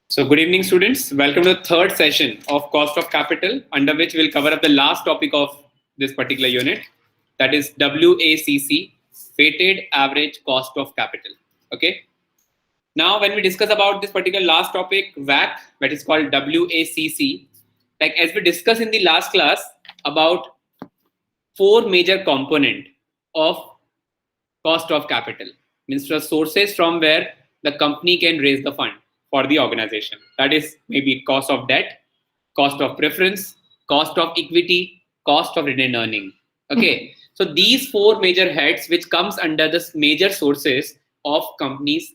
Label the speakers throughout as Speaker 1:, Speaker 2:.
Speaker 1: So good evening, students. Welcome to the third session of cost of capital, under which we'll cover up the last topic of this particular unit, that is WACC, weighted average cost of capital. Okay. Now, when we discuss about this particular last topic, WACC, that is called WACC, like as we discussed in the last class about four major component of cost of capital, means the sources from where the company can raise the fund for the organization. That is maybe cost of debt, cost of preference, cost of equity, cost of retained earning. Okay, so these four major heads which comes under the major sources of companies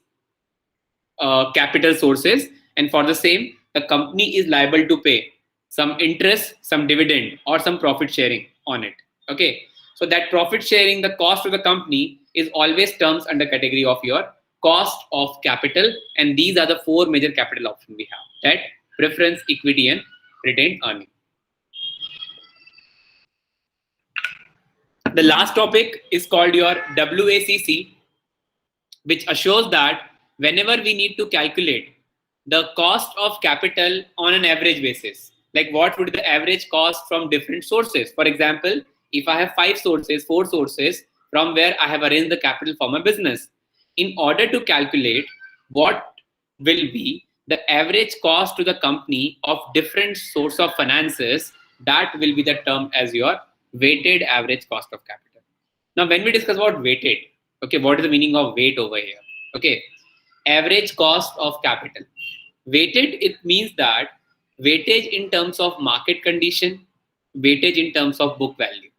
Speaker 1: capital sources, and for the same the company is liable to pay some interest, some dividend, or some profit sharing on it. Okay, so that profit sharing, the cost of the company, is always terms under category of your cost of capital, and these are the four major capital options we have: debt, preference, equity, and retained earning. The last topic is called your WACC, which assures that whenever we need to calculate the cost of capital on an average basis, like what would be the average cost from different sources. For example, if I have four sources from where I have arranged the capital for my business, in order to calculate what will be the average cost to the company of different source of finances, that will be the term as your weighted average cost of capital. Now, when we discuss about weighted, okay, what is the meaning of weight over here? Okay, average cost of capital. Weighted, it means that weightage in terms of market condition, weightage in terms of book value,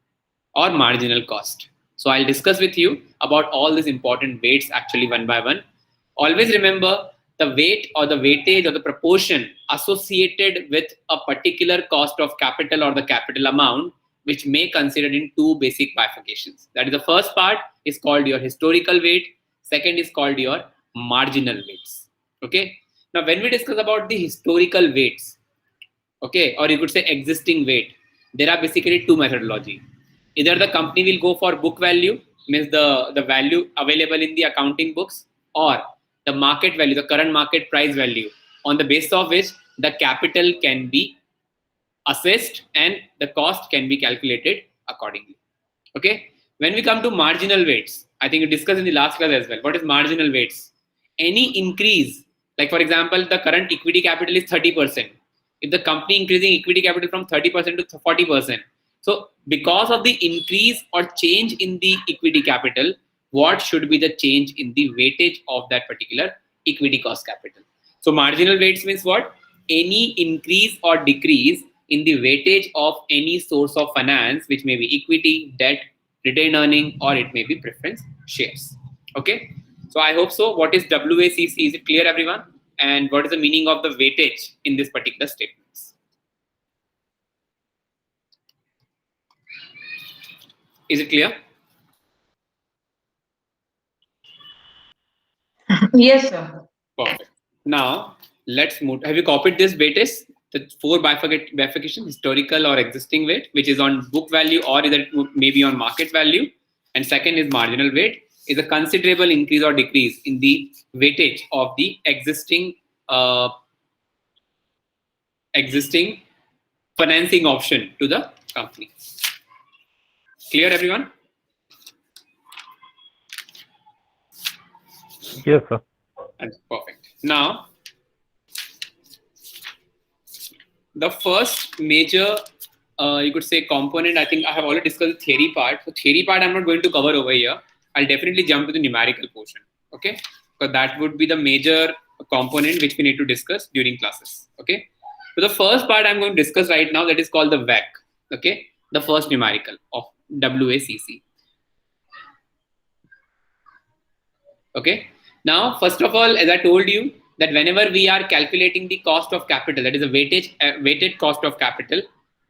Speaker 1: or marginal cost. So I'll discuss with you about all these important weights actually one by one. Always remember the weight or the weightage or the proportion associated with a particular cost of capital or the capital amount, which may considered in two basic bifurcations. That is, the first part is called your historical weight. Second is called your marginal weights. Okay. Now, when we discuss about the historical weights, okay, or you could say existing weight, there are basically two methodology. Either the company will go for book value, means the value available in the accounting books, or the market value, the current market price value, on the basis of which the capital can be assessed and the cost can be calculated accordingly. Okay. When we come to marginal weights, I think we discussed in the last class as well. What is marginal weights? Any increase, like for example, the current equity capital is 30%. If the company increasing equity capital from 30% to 40%, so because of the increase or change in the equity capital, what should be the change in the weightage of that particular equity cost capital? So marginal weights means what? Any increase or decrease in the weightage of any source of finance, which may be equity, debt, retained earning, or it may be preference shares. Okay. So I hope so. What is WACC? Is it clear, everyone? And what is the meaning of the weightage in this particular statements? Is it clear?
Speaker 2: Yes, sir.
Speaker 1: Perfect. Now let's move. Have you copied this weightage? The four bifurcation: historical or existing weight, which is on book value or either maybe on market value. And second is marginal weight, is a considerable increase or decrease in the weightage of the existing financing option to the company. Clear, everyone?
Speaker 3: Yes, sir.
Speaker 1: That's perfect. Now, the first major, you could say, component, I think I have already discussed the theory part. So theory part I'm not going to cover over here. I'll definitely jump to the numerical portion. Okay, so that would be the major component which we need to discuss during classes. Okay, so the first part I'm going to discuss right now, that is called the WACC. Okay, the first numerical of WACC. Okay, now first of all, as I told you, that whenever we are calculating the cost of capital, that is a weighted cost of capital,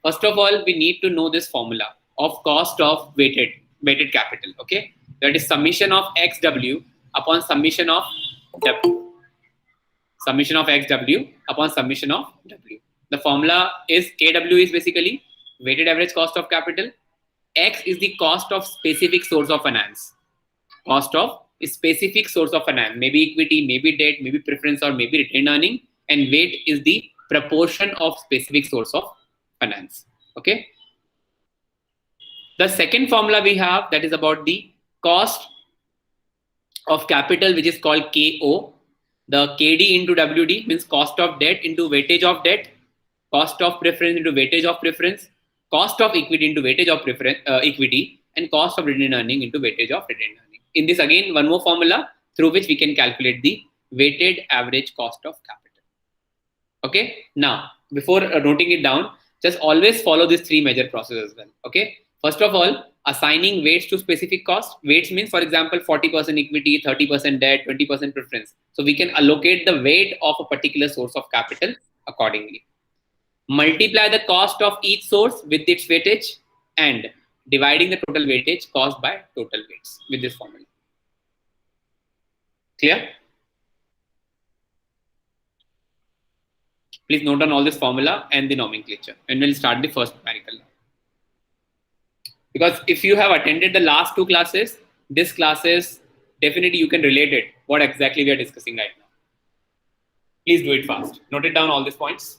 Speaker 1: first of all, we need to know this formula of cost of weighted capital. Okay, that is summation of XW upon summation of W. Summation of XW upon summation of W. The formula is KW is basically weighted average cost of capital. X is the cost of specific source of finance. Cost of specific source of finance, maybe equity, maybe debt, maybe preference, or maybe retained earning, and weight is the proportion of specific source of finance. Okay. The second formula we have, that is about the cost of capital, which is called KO. The KD into WD means cost of debt into weightage of debt, cost of preference into weightage of preference, cost of equity into weightage of equity, and cost of retained earning into weightage of retained earning. In this, again, one more formula through which we can calculate the weighted average cost of capital. Okay. Now, before noting it down, just always follow these three major processes as well. Okay. First of all, assigning weights to specific cost. Weights means, for example, 40% equity, 30% debt, 20% preference. So we can allocate the weight of a particular source of capital accordingly. Multiply the cost of each source with its weightage and dividing the total weightage caused by total weights with this formula. Clear? Please note down all this formula and the nomenclature, and we'll start the first numerical now. Because if you have attended the last two classes, this classes, definitely you can relate it, what exactly we are discussing right now. Please do it fast. Note it down all these points.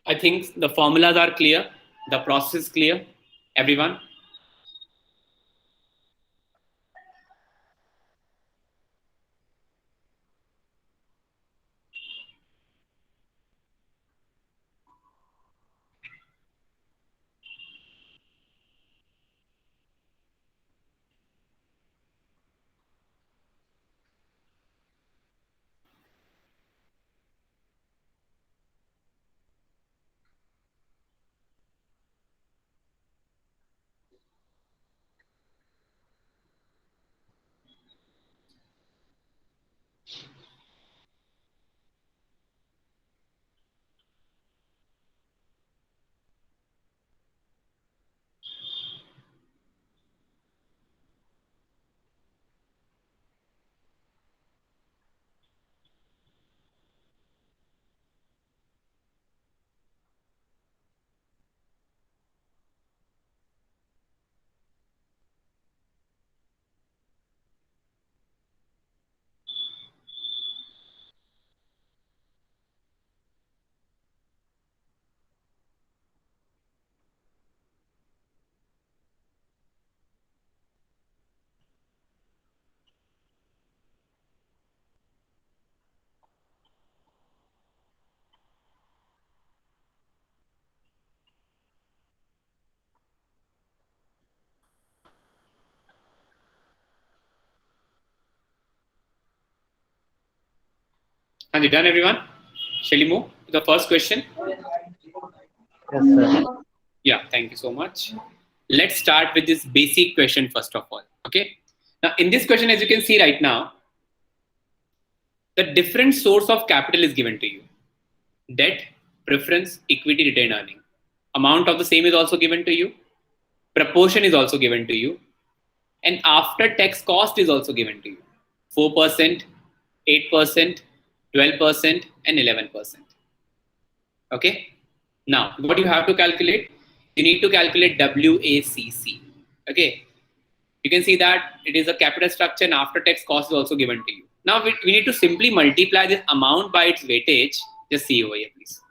Speaker 1: I think the formulas are clear, the process is clear, everyone. Are you done, everyone? Shall we move to the first question?
Speaker 2: Yes, sir.
Speaker 1: Yeah, thank you so much. Let's start with this basic question first of all. Okay. Now, in this question, as you can see right now, the different source of capital is given to you: debt, preference, equity, retained earning. Amount of the same is also given to you. Proportion is also given to you. And after tax cost is also given to you: 4%, 8%, 12%, and 11%. Okay. Now, what you have to calculate? You need to calculate WACC. Okay. You can see that it is a capital structure and after tax cost is also given to you. Now, we need to simply multiply this amount by its weightage. Just see over here, please.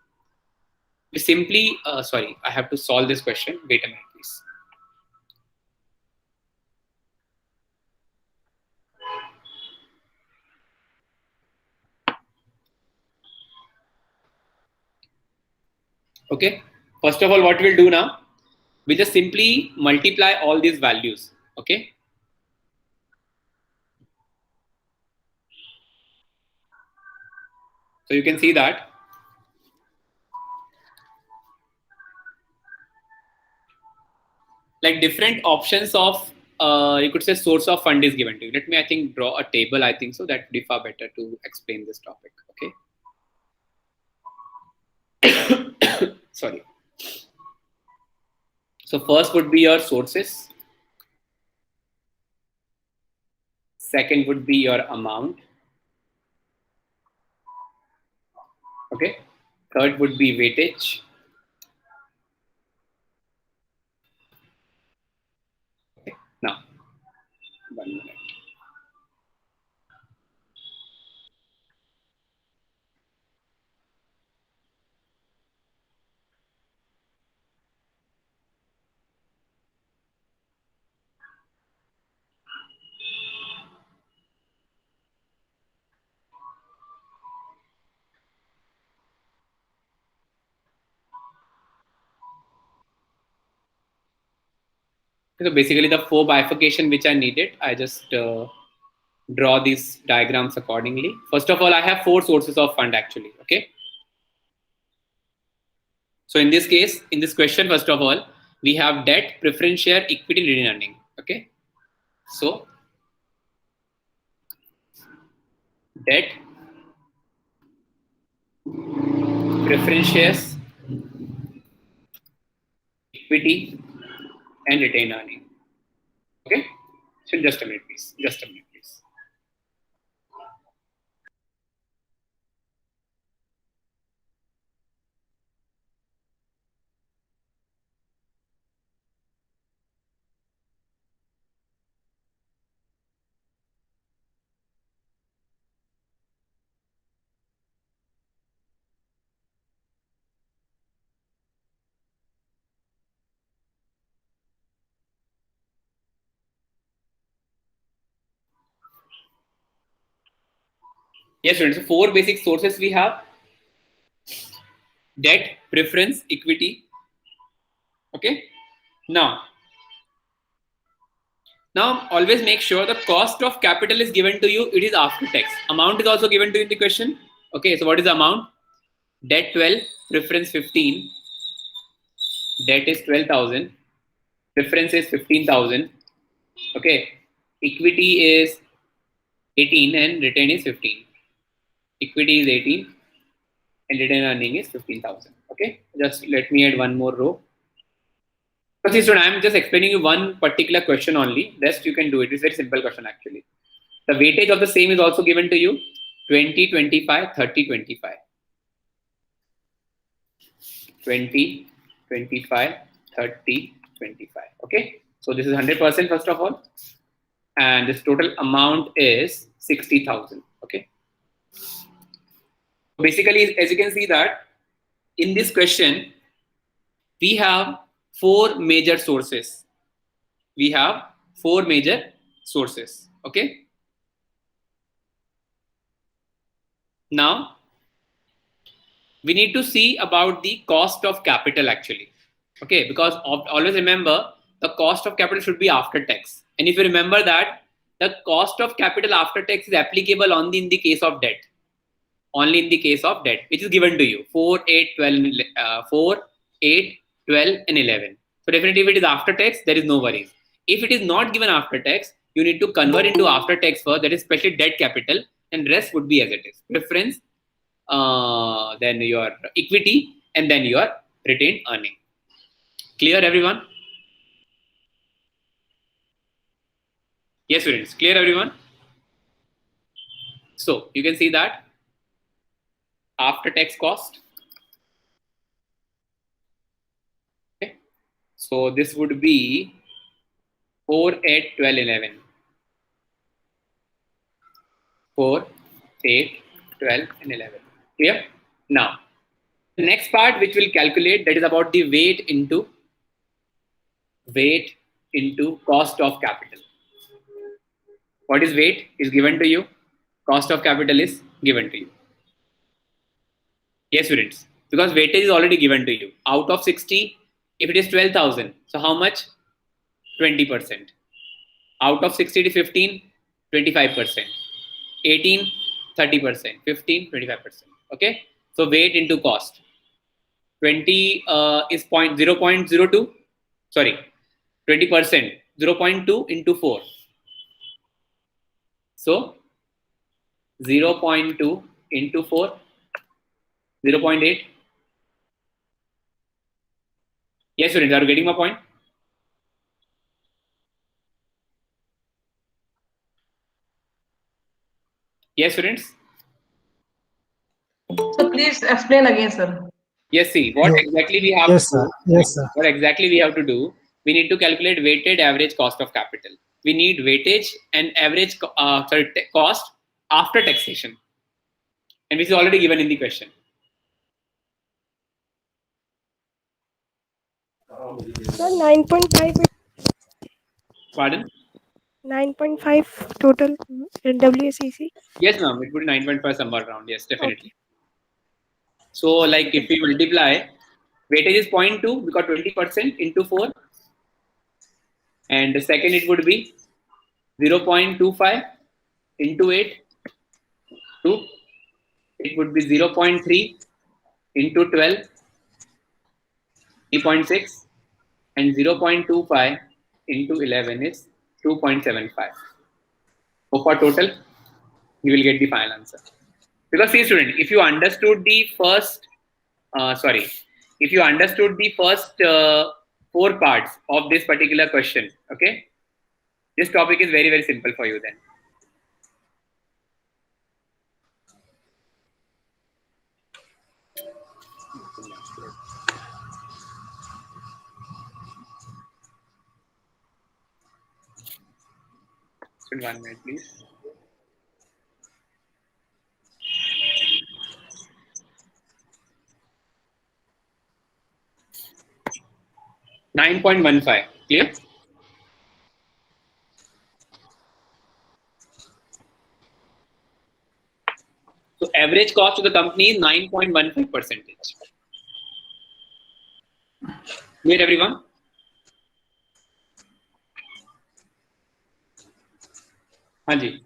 Speaker 1: We simply, sorry, I have to solve this question. Wait a minute, please. Okay. First of all, what we'll do now, we'll just simply multiply all these values. Okay. So you can see that like different options of you could say source of fund is given to you. Let me, I think, draw a table. I think so that would be far better to explain this topic. Okay. Sorry. So first would be your sources. Second would be your amount. Okay. Third would be weightage. Okay. Now, 1 minute. So basically the 4 bifurcation which I needed, I just draw these diagrams accordingly. First of all, I have 4 sources of fund actually. Okay. So in this case, in this question, first of all, we have debt, preference share, equity, retained earning. Okay. So debt, preference shares, equity, and retained earning. Okay. So just a minute, please. Just a minute, please. Yes, students. So 4 basic sources we have: debt, preference, equity. Okay. Now always make sure the cost of capital is given to you. It is after tax. Amount is also given to you in the question. Okay. So what is the amount? Debt 12, preference 15. Debt is 12,000. Preference is 15,000. Okay. Equity is 18 and return is 15. Equity is 18 and return earning is 15,000. Okay. Just let me add one more row. So see, student, I'm just explaining you one particular question only. Rest you can do it. It's a very simple question actually. The weightage of the same is also given to you: 20, 25, 30, 25. 20, 25, 30, 25. Okay. So this is 100% first of all. And this total amount is 60,000. Okay. Basically, as you can see that in this question, we have 4 major sources. We have 4 major sources. Okay. Now, we need to see about the cost of capital actually. Okay. Because always remember the cost of capital should be after tax. And if you remember that the cost of capital after tax is applicable only in the case of debt. Only in the case of debt, which is given to you 4, 8, 12, 4, 8, 12, and 11. So definitely if it is after tax, there is no worries. If it is not given after tax, you need to convert into after tax first, that is especially debt capital, and rest would be as it is. Preference, then your equity, and then your retained earning. Clear everyone? Yes, students. Clear everyone? So you can see that after tax cost. Okay. So this would be 4, 8, 12, 11. 4, 8, 12, and 11. Clear? Now, the next part which we'll calculate, that is about the weight into cost of capital. What is weight is given to you. Cost of capital is given to you. Yes, students. Because weightage is already given to you. Out of 60, If it is 12,000, so how much? 20%. Out of 60 to 15, 25%. 18, 30%. 15, 25%. Okay. So weight into cost. 20 is 0.02. Sorry, 20%. 0.2 into 4. So 0.2 into 4. 0.8. Yes, students, are you getting my point? Yes, students.
Speaker 3: So please explain again, sir.
Speaker 1: Yes, see, what exactly we have
Speaker 2: Yes,
Speaker 1: to
Speaker 2: sir.
Speaker 1: do?
Speaker 2: Yes, sir.
Speaker 1: What exactly we have to do? We need to calculate weighted average cost of capital. We need weightage and average cost after taxation, and which is already given in the question.
Speaker 4: Sir, 9.5.
Speaker 1: Pardon?
Speaker 4: 9.5 total in WACC.
Speaker 1: Yes, ma'am. It would be 9.5 somewhere around. Yes, definitely. So, like if we multiply, weightage is 0.2 because 20% into 4, and the second it would be 0.25 into 8, 2. It would be 0.3 into 12, 3.6, and 0.25 into 11 is 2.75. So for total, you will get the final answer. Because see, student, if you understood the first, if you understood the first 4 parts of this particular question, okay, this topic is very, very simple for you then. Student, 1 minute, please. $9.15, clear? So average cost of the company is 9.15%. Clear, everyone? Hanji.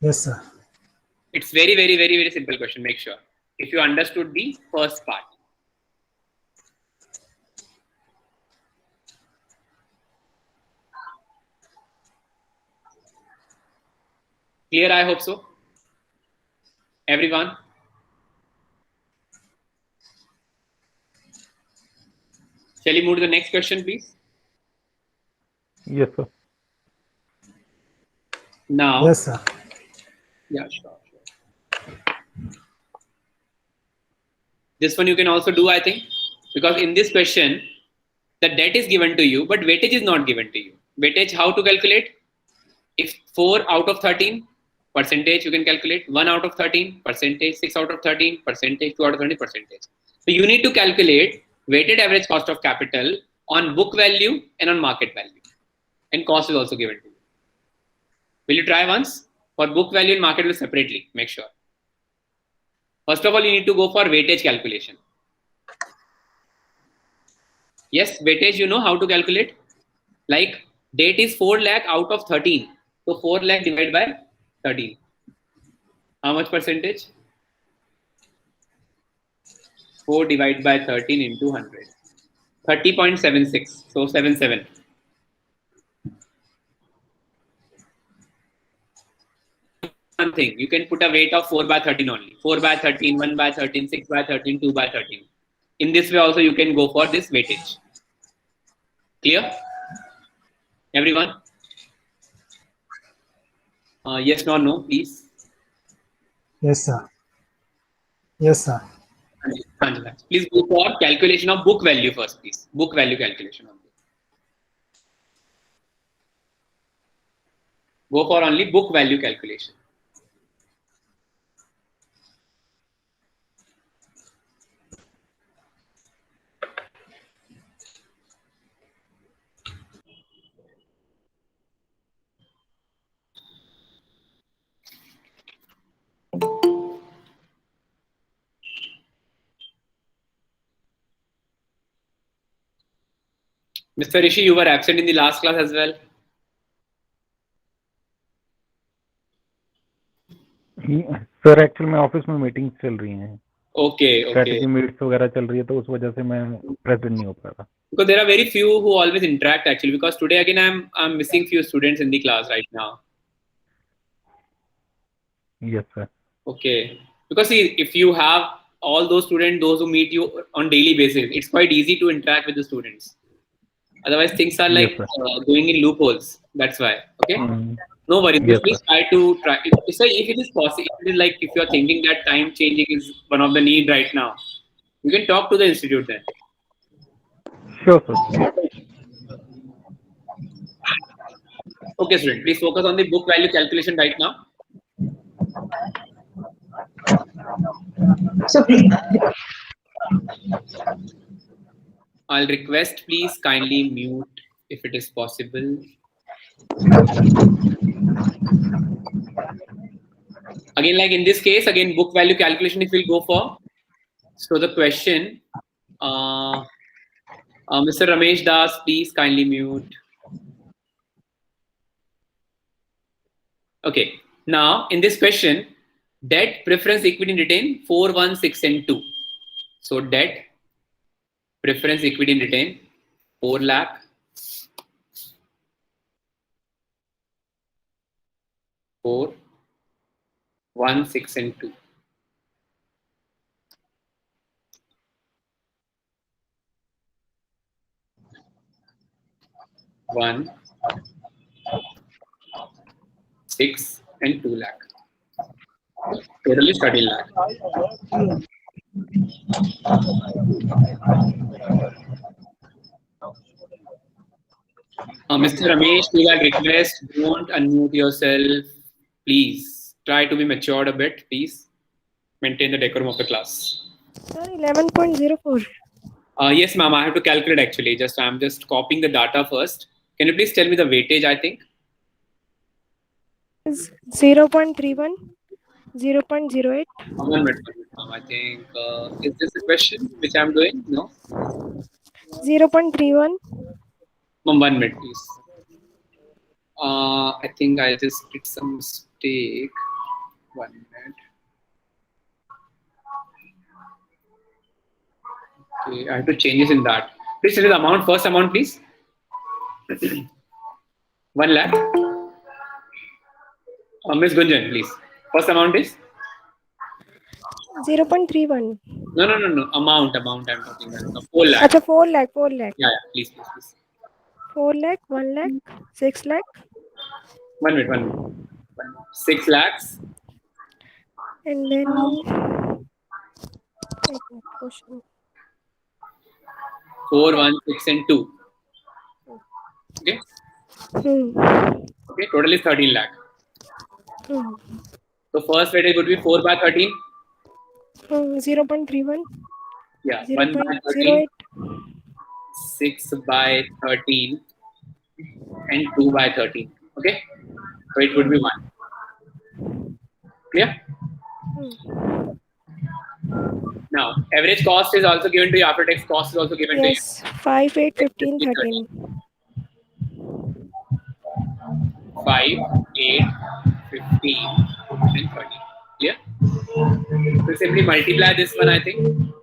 Speaker 2: Yes, sir.
Speaker 1: It's very, very, very, very simple question. Make sure if you understood the first part. Clear? I hope so. Everyone. Shall we move to the next question, please?
Speaker 5: Yes, sir.
Speaker 1: Now.
Speaker 2: Yes, sir.
Speaker 1: Yeah, sure. This one you can also do, I think, because in this question, the debt is given to you, but weightage is not given to you. Weightage, how to calculate? If 4 out of 13 percentage, you can calculate 1 out of 13 percentage, 6 out of 13 percentage, 2 out of 20 percentage. So you need to calculate weighted average cost of capital on book value and on market value, and cost is also given to you. Will you try once? For book value and market value separately, make sure. First of all, you need to go for weightage calculation. Yes, weightage, you know how to calculate. Like date is 4 lakh out of 13. So 4 lakh divided by 13. How much percentage? 4 divided by 13 into 100. 30.76. So 77. One thing, you can put a weight of 4 by 13 only. 4 by 13, 1 by 13, 6 by 13, 2 by 13. In this way also you can go for this weightage. Clear? Everyone? Yes, no, no, please.
Speaker 2: Yes, sir. Yes, sir.
Speaker 1: Please go for calculation of book value first, please. Book value calculation only. Go for only book value calculation. Mr. Rishi, you were absent in the last class as well.
Speaker 5: Sir actual में office में meetings चल रही हैं,
Speaker 1: Okay, okay.
Speaker 5: Strategy meets वगैरह चल रही है, तो उस वजह से मैं प्रेजेंट नहीं हो पा रहा।
Speaker 1: Because there are very few who always interact actually. Because today again I'm missing few students in the class right now.
Speaker 5: Yes sir.
Speaker 1: Okay. Because see, if you have all those students, those who meet you on daily basis, it's quite easy to interact with the students. Otherwise, things are like
Speaker 5: Yes,
Speaker 1: going in loopholes. That's why. Okay. No worries.
Speaker 5: Yes,
Speaker 1: Please try to try. If it is possible, if it is like if you are thinking that time changing is one of the need right now, you can talk to the institute then.
Speaker 5: Sure, sir.
Speaker 1: Okay, student. Please focus on the book value calculation right now.
Speaker 3: So please.
Speaker 1: I'll request please kindly mute if it is possible. Again, like in this case, again book value calculation if we'll go for. So the question, Mr. Ramesh Das, please kindly mute. Okay, now in this question, debt, preference, equity, and retain 4, 1, 6, and 2. So debt, preference, equity, and retain 4 lakh. 4, 1, 6, and 2. One, 6, and 2 lakh. Total is 13 lakh. Mr. Ramesh, we got request, don't unmute yourself. Please try to be matured a bit. Please maintain the decorum of the class.
Speaker 4: Sir, 11.04.
Speaker 1: Yes, ma'am. I have to calculate actually. I'm just copying the data first. Can you please tell me the weightage? I think
Speaker 4: Is 0.31, 0.08.
Speaker 1: 1 minute, ma'am. I think is this a question which I'm doing? No.
Speaker 4: 0.31.
Speaker 1: Ma'am, 1 minute, please. I think I just did some mistake. 1 minute. Okay, I have to change this in that. Please tell me the amount. First amount, please. 1 lakh. Ms. Gunjan, please. First amount is?
Speaker 4: 0.31.
Speaker 1: No. Amount I'm talking about. 4 lakh.
Speaker 4: Acha, 4 lakh, 4 lakh.
Speaker 1: Yeah. Please.
Speaker 4: 4 lakh, 1 lakh, 6 lakh.
Speaker 1: 1 minute. 6 lakhs.
Speaker 4: And then question.
Speaker 1: 4, 1, 6, and 2. Okay. Okay. Total is 13 lakh. So first weightage would be 4 by 13.
Speaker 4: 0.31.
Speaker 1: Yeah. 1 by 13.
Speaker 4: 0.08.
Speaker 1: 6 by 13 and 2 by 13. Okay. So it would be 1. Clear? Now, average cost is also given to you. After tax cost is also given to you.
Speaker 4: Yes, 5, 8, 15, 13.
Speaker 1: 5, 8, 15, and 13. Clear? So simply multiply this one, I think.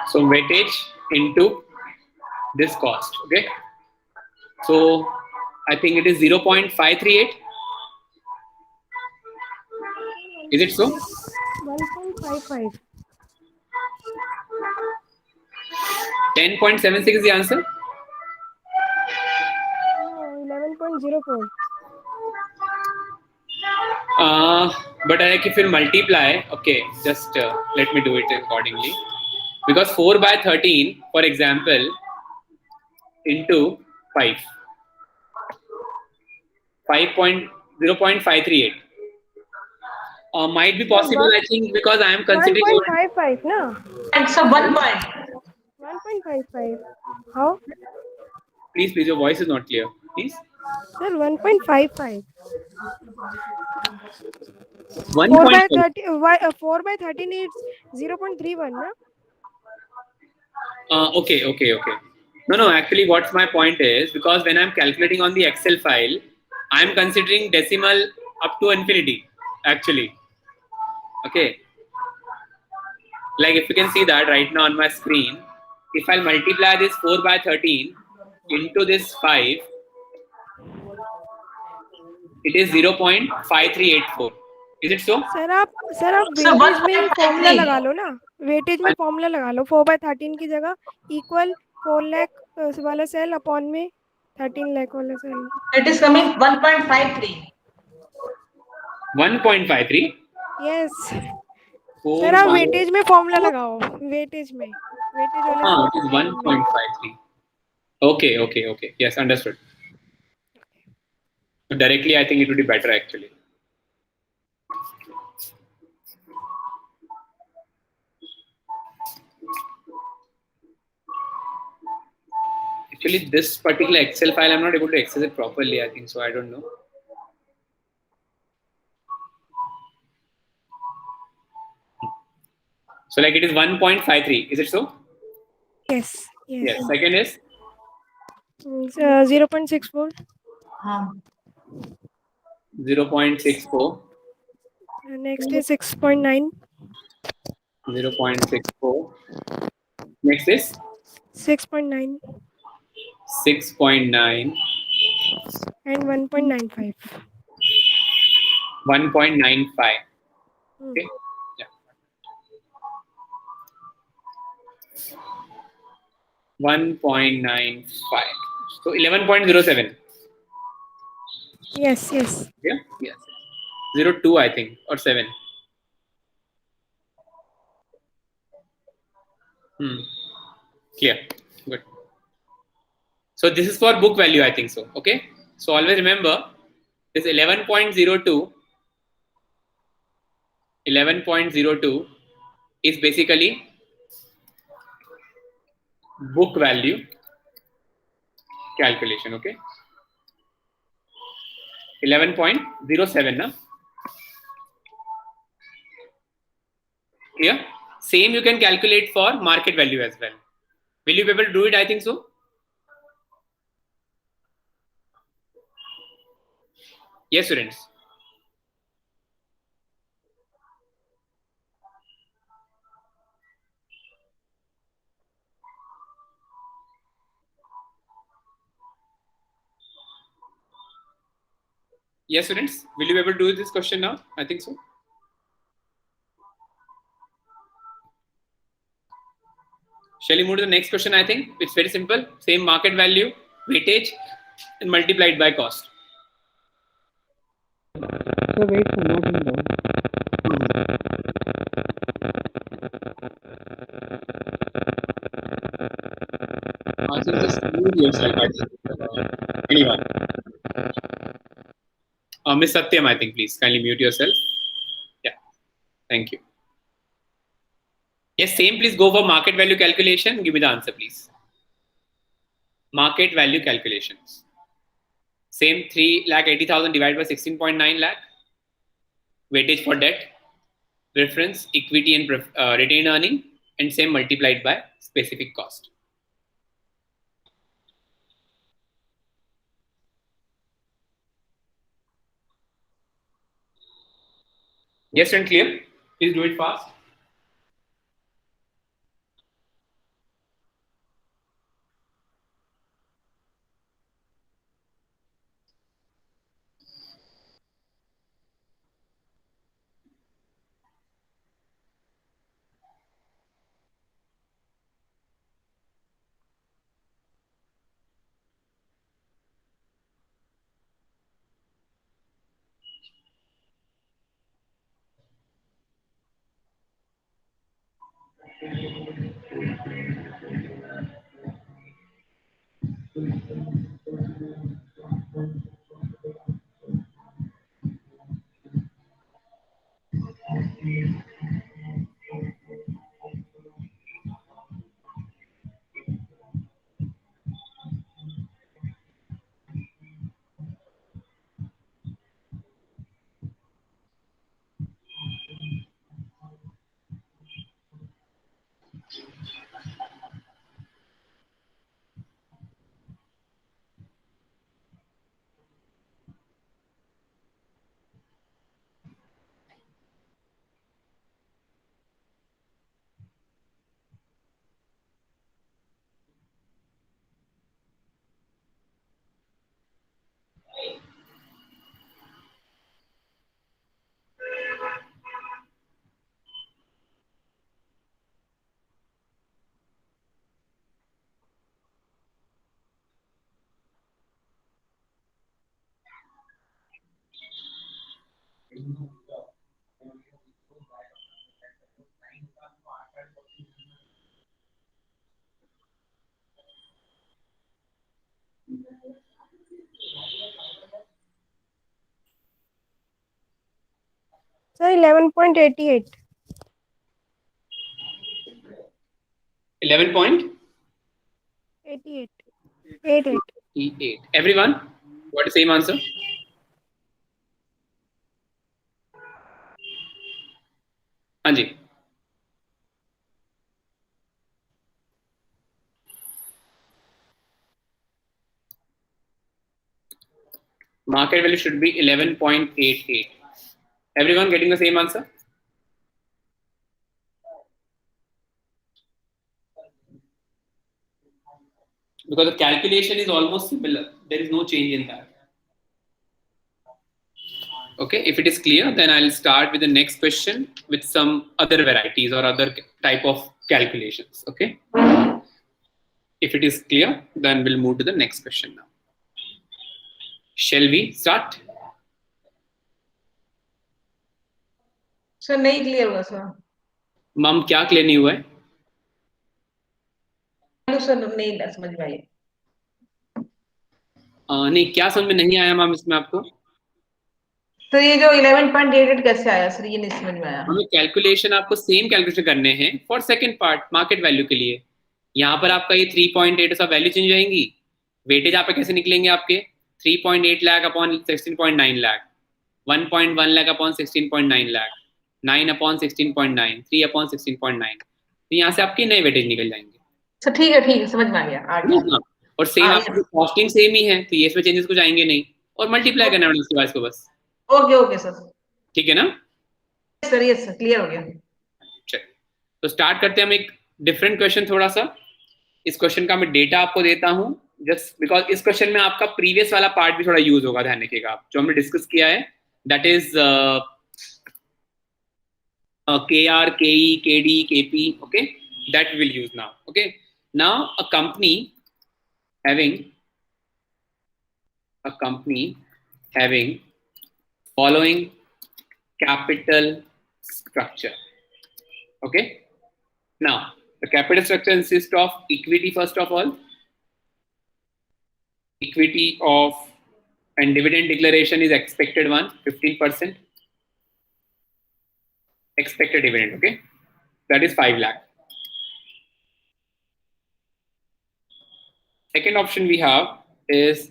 Speaker 1: So weightage into this cost. Okay. So I think it is 0.538. Is it so?
Speaker 4: 1.55.
Speaker 1: 10.76 is the answer.
Speaker 4: No, 11.04.
Speaker 1: But like if you multiply, okay, just let me do it accordingly. Because 4 by 13, for example, into 5. 0.538. Might be possible, I think, because I am considering.
Speaker 4: 1.55 na?
Speaker 3: It's a 1 point.
Speaker 4: 1.55. How?
Speaker 1: Please, your voice is not clear. Please.
Speaker 4: Sir, 1.55.
Speaker 1: 1
Speaker 4: 4
Speaker 1: point.
Speaker 4: by 30. Why? 4 by 13 is 0.31 na?
Speaker 1: Okay. No. Actually, what's my point is, because when I'm calculating on the Excel file, I'm considering decimal up to infinity. Actually, okay. Like if you can see that right now on my screen, if I'll multiply this 4 by 13 into this 5, it is 0.5384. Is it so?
Speaker 4: Sir आप
Speaker 3: So
Speaker 4: weightage में ही
Speaker 3: 1.53.
Speaker 4: Formula लगा लो ना, weightage में formula लगा लो 4 bye 13 की जगह equal 4 lakh वाला cell upon में 13 लाख वाला cell.
Speaker 3: It is coming 1.53.
Speaker 1: 1.53.
Speaker 4: Yes
Speaker 1: 4
Speaker 4: sir आप
Speaker 1: by
Speaker 4: वेटेज में फॉर्मूला लगाओ, वेटेज वाले
Speaker 1: it is 1.53. Okay. Yes, understood. Directly, I think it would be better actually. Actually, this particular Excel file, I'm not able to access it properly, I think so. I don't know. So, like, it is 1.53. Is it so?
Speaker 4: Yes.
Speaker 1: Yes. Second is
Speaker 4: 0.64.
Speaker 1: 0.64.
Speaker 4: Next is 6.9.
Speaker 1: 0.64. Next is
Speaker 4: 6.9
Speaker 1: 6.9.
Speaker 4: and 1.95.
Speaker 1: 1.95. Okay. Yeah. 1.95. So 11.07.
Speaker 4: Yes.
Speaker 1: Yeah. Yes. 0.2, I think, or 7. Clear. Good. So this is for book value, I think so. Okay. So always remember this 11.02. 11.02 is basically book value calculation. Okay. 11.07 na? Clear? Same you can calculate for market value as well. Will you be able to do it? I think so. Yes, students. Yes, students. Will you be able to do this question now? I think so. Shall we move to the next question? I think it's very simple. Same market value, weightage, and multiplied by cost.
Speaker 5: So wait for loading down.
Speaker 1: So just mute yourself, I think. Anyone? Miss Satyam, I think, please kindly mute yourself. Yeah. Thank you. Yes, same. Please go for market value calculation. Give me the answer, please. Market value calculations. Same 3,80,000 divided by 16.9 lakh. Weightage for debt, preference, equity, and retained earning, and same multiplied by specific cost. Yes and clear? Please do it fast.
Speaker 4: Sir 11.88.
Speaker 1: 11.88.
Speaker 4: 88.
Speaker 1: Everyone, what is the same answer? हाँ जी. Market value should be 11.88. Everyone getting the same answer? Because the calculation is almost similar. There is no change in that. Okay, if it is clear, then I'll start with the next question with some other varieties or other type of calculations. Okay. If it is clear, then we'll move to the next question now. Shall we start?
Speaker 3: Sir नहीं clear हुआ sir.
Speaker 1: मम क्या clear नहीं हुआ है?
Speaker 3: Sir नहीं समझ में आई.
Speaker 1: नहीं, क्या समझ में नहीं आया मैम इसमें आपको?
Speaker 3: सर ये जो 11.88 कैसे आया सर, ये नहीं समझ में आया.
Speaker 1: हमें कैलकुलेशन आपको सेम कैलकुलेशन करने हैं for second part market value के लिए. यहाँ पर आपका ये 3.8 सब वैल्यू चेंज हो जाएंगी. वेटेज आप पे कैसे निकलेंगे आपके? 3.8 lakh upon 16.9 lakh, 1.1 lakh upon 16.9 lakh, 9 upon 16.9, 3 upon 16.9. तो यहाँ से आपके नए वेटेज निकल जाएंगे.
Speaker 3: सर ठीक है समझ में आ गया.
Speaker 1: हाँ, और सेम
Speaker 3: हाँ,
Speaker 1: आपकी कॉस्टिंग सेम ही है, तो ये इसमें चेंजेस कुछ आएंगे नहीं, और मल्टीप्लाई करना है उसके बाद इसको बस.
Speaker 3: Okay sir.
Speaker 1: ठीक है ना?
Speaker 3: सर यस सर क्लियर हो गया.
Speaker 1: चलिए, तो स्टार्ट करते हैं हम एक डिफरेंट क्वेश्चन थोड़ा सा. इस क्वेश्चन का मैं डेटा आपको देता हूं जस्ट बिकॉज इस क्वेश्चन में आपका प्रीवियस वाला पार्ट भी थोड़ा यूज होगा. ध्यान रखिएगा आप, जो हमने डिस्कस किया है that is KR, KE, KD, KP. Okay, that we will use now. Okay, now a company having following capital structure. Okay, now the capital structure consists of equity first of all, equity of, and dividend declaration is expected one 15% expected dividend. Okay, that is 5 lakh. Second option we have is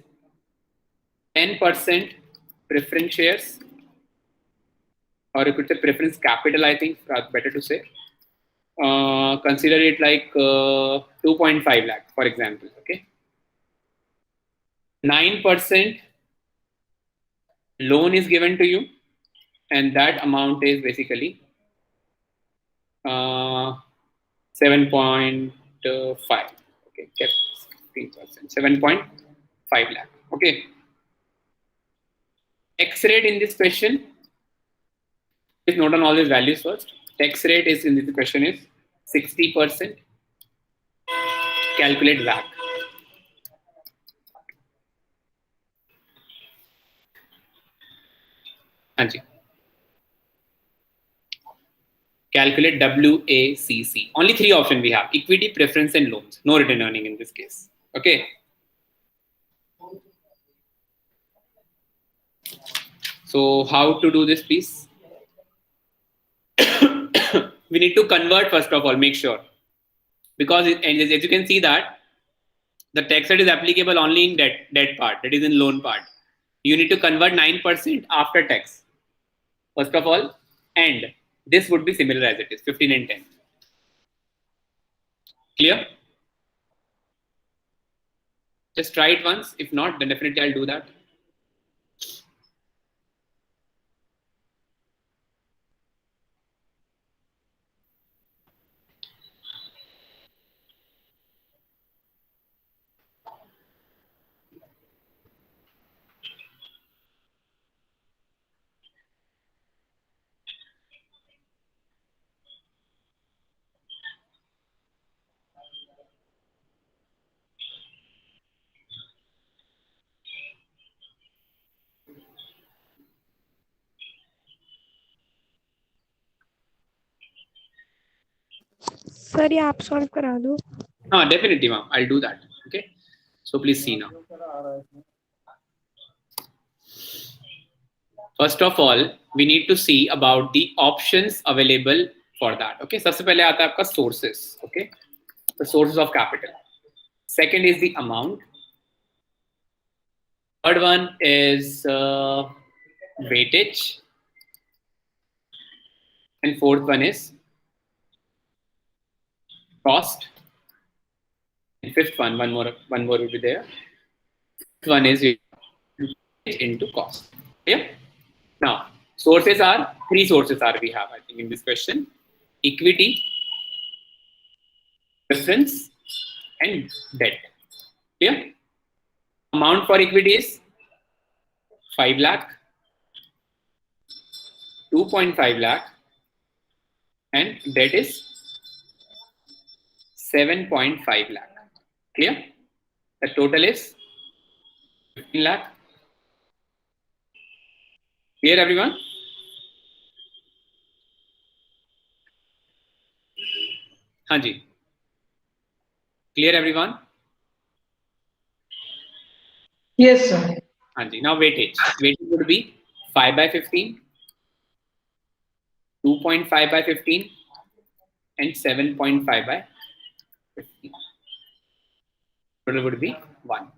Speaker 1: 10% preference shares, or you could say preference capital, I think better to say. Consider it like 2.5 lakh for example. Okay, 9% loan is given to you, and that amount is basically 7.5. Okay, 15%, 7.5 lakh. Okay, tax rate in this question is note on all these values first. Tax rate is in this question is 60%. Calculate VAT. हाँ जी. Calculate WACC. Only 3 options we have: equity, preference, and loans. No return earning in this case. Okay. So how to do this, please? We need to convert first of all. Make sure, because as you can see that the tax rate is applicable only in debt part, that is in loan part. You need to convert 9% after tax first of all, and this would be similar as it is 15 and 10. Clear? Just try it once. If not, then definitely I'll do that.
Speaker 4: Sir ये आप solve करा दो.
Speaker 1: Definitely, ma'am. I'll do that. Okay. So please see now. First of all, we need to see about the options available for that. Okay. सबसे पहले आता है आपका sources. Okay. The sources of capital. Second is the amount. Third one is weightage. And fourth one is cost. And fifth one more will be there. Fifth one is into cost. Yeah. Now, sources are three sources we have, I think, in this question: equity, preference, and debt. Yeah. Amount for equity is 5 lakh, 2.5 lakh, and debt is 7.5 lakh. Clear? The total is 15 lakh. Clear, everyone? Hanji. Clear, everyone?
Speaker 3: Yes, sir.
Speaker 1: Hanji. Now weightage. Weightage would be 5 by 15, 2.5 by 15, and 7.5 by 15. Total would be 1.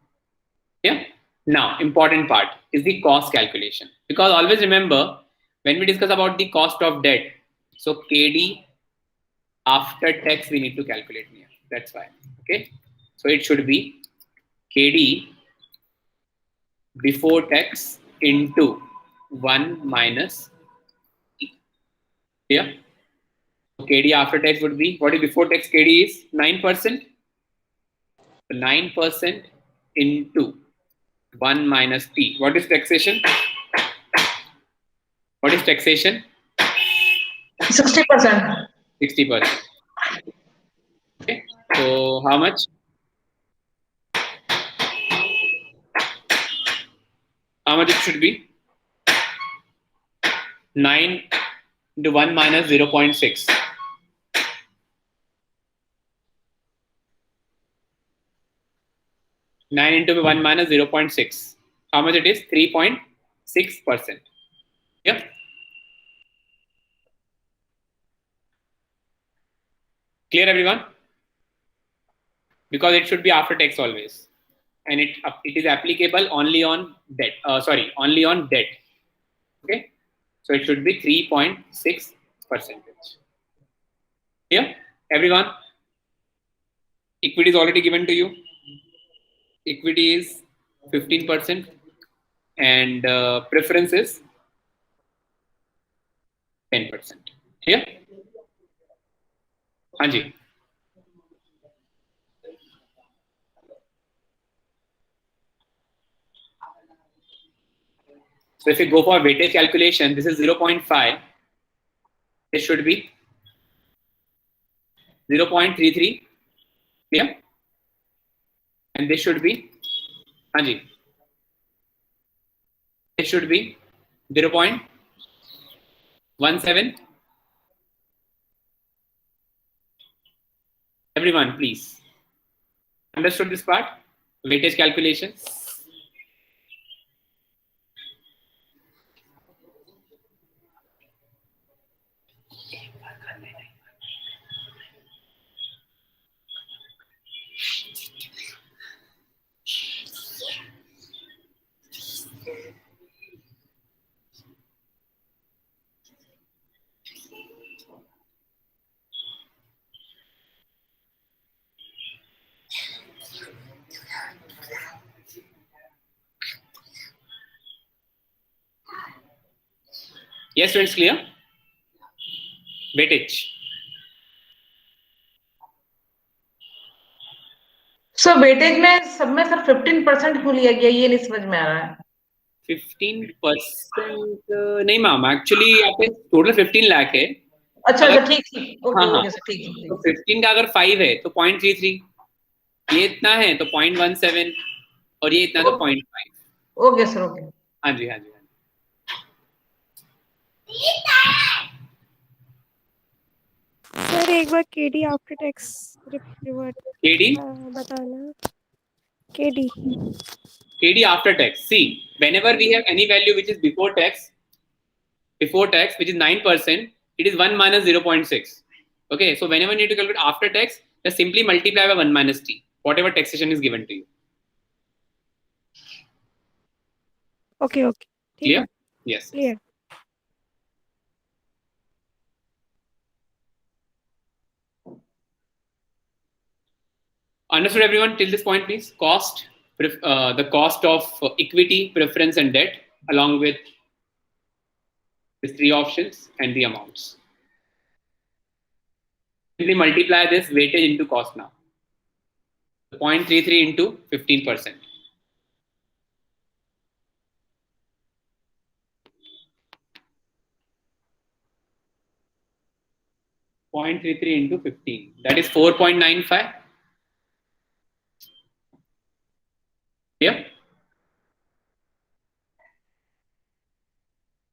Speaker 1: Yeah. Now, important part is the cost calculation. Because always remember, when we discuss about the cost of debt, so KD after tax we need to calculate here. That's why. Okay. So it should be KD before tax into 1 minus T. Yeah. So KD after tax would be, what is before tax? KD is 9%. 9% into 1 minus T. What is taxation? What is taxation?
Speaker 3: 60%.
Speaker 1: 60%. Okay. So how much? How much it should be? 9 into 1 minus 0.6. 9 into 1 minus 0.6. How much it is? 3.6%. Yeah. Clear, everyone? Because it should be after tax always, and it is applicable only on debt. Only on debt. Okay. So it should be 3.6%. Yeah, everyone. Equity is already given to you. Equity is 15%, and preference is 10%. Yeah. Hanji. So if you go for weightage calculation, this is 0.5. This should be 0.33. Yeah. And this should be, Hanji. It should be 0.17. Everyone, please. Understood this part? Weightage calculation. Yes, friends, clear? Weightage.
Speaker 3: So weightage में सब में sir 15% क्यों लिया गया, ये नहीं समझ में आ रहा है.
Speaker 1: 15% नहीं मैम, एक्चुअली यहाँ पे टोटल 15 लाख है.
Speaker 3: अच्छा अच्छा, ठीक ठीक, ओके
Speaker 1: हाँ,
Speaker 3: ओके सर, ठीक ठीक.
Speaker 1: तो 15 का अगर 5 है तो 0.33, ये इतना है तो 0.17, और ये इतना तो 0.5.
Speaker 3: Okay sir, okay.
Speaker 1: हाँ जी, हाँ जी.
Speaker 4: सर एक बार KD after tax revert
Speaker 1: KD?
Speaker 4: बताना. KD.
Speaker 1: KD after tax. See, whenever we have any value which is before tax, which is 9%, it is 1 minus 0.6. Okay, so whenever you need to calculate after tax, just simply multiply by 1 minus t, whatever taxation is given to you.
Speaker 4: Okay. ठीक
Speaker 1: Clear?
Speaker 4: है.
Speaker 1: Yes.
Speaker 4: Clear.
Speaker 1: Understood everyone till this point, please? The cost of equity, preference, and debt, along with these three options and the amounts. Simply multiply this weightage into cost now. 0.33 into 15%. .33 into 15. That is 4.95. Yeah.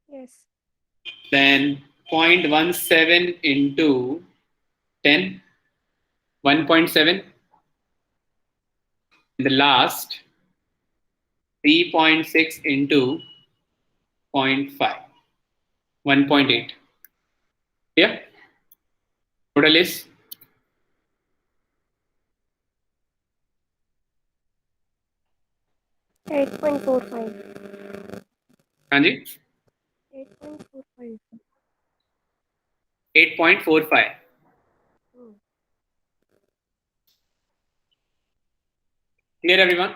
Speaker 4: Yes.
Speaker 1: Then 0.17 into 10. 1.7. The last 3.6 into 0.5. 1.8. Yeah. Total is
Speaker 4: 8.45.
Speaker 1: Kanji?
Speaker 4: 8.45.
Speaker 1: 8.45. Clear everyone?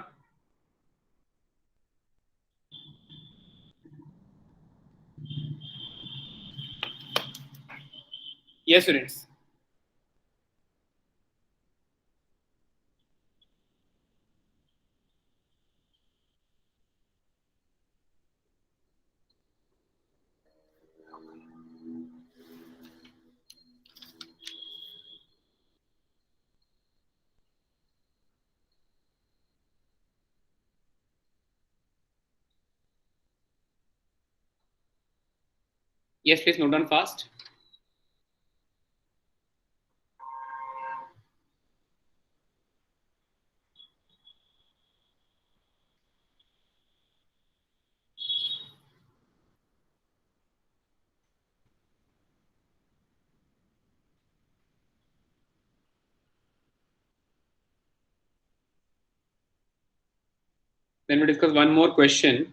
Speaker 1: Yes, students. Yes, please note down fast. Then we discuss one more question.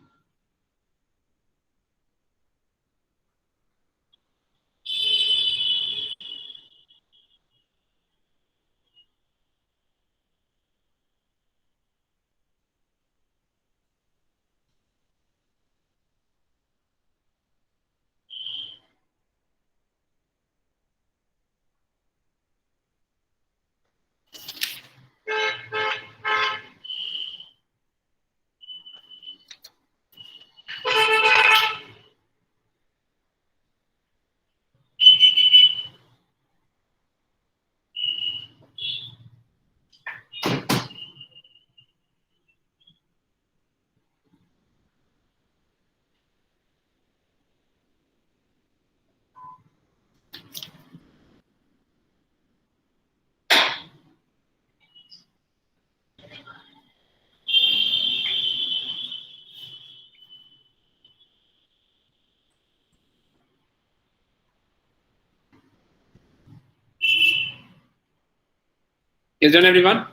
Speaker 1: Is done everyone?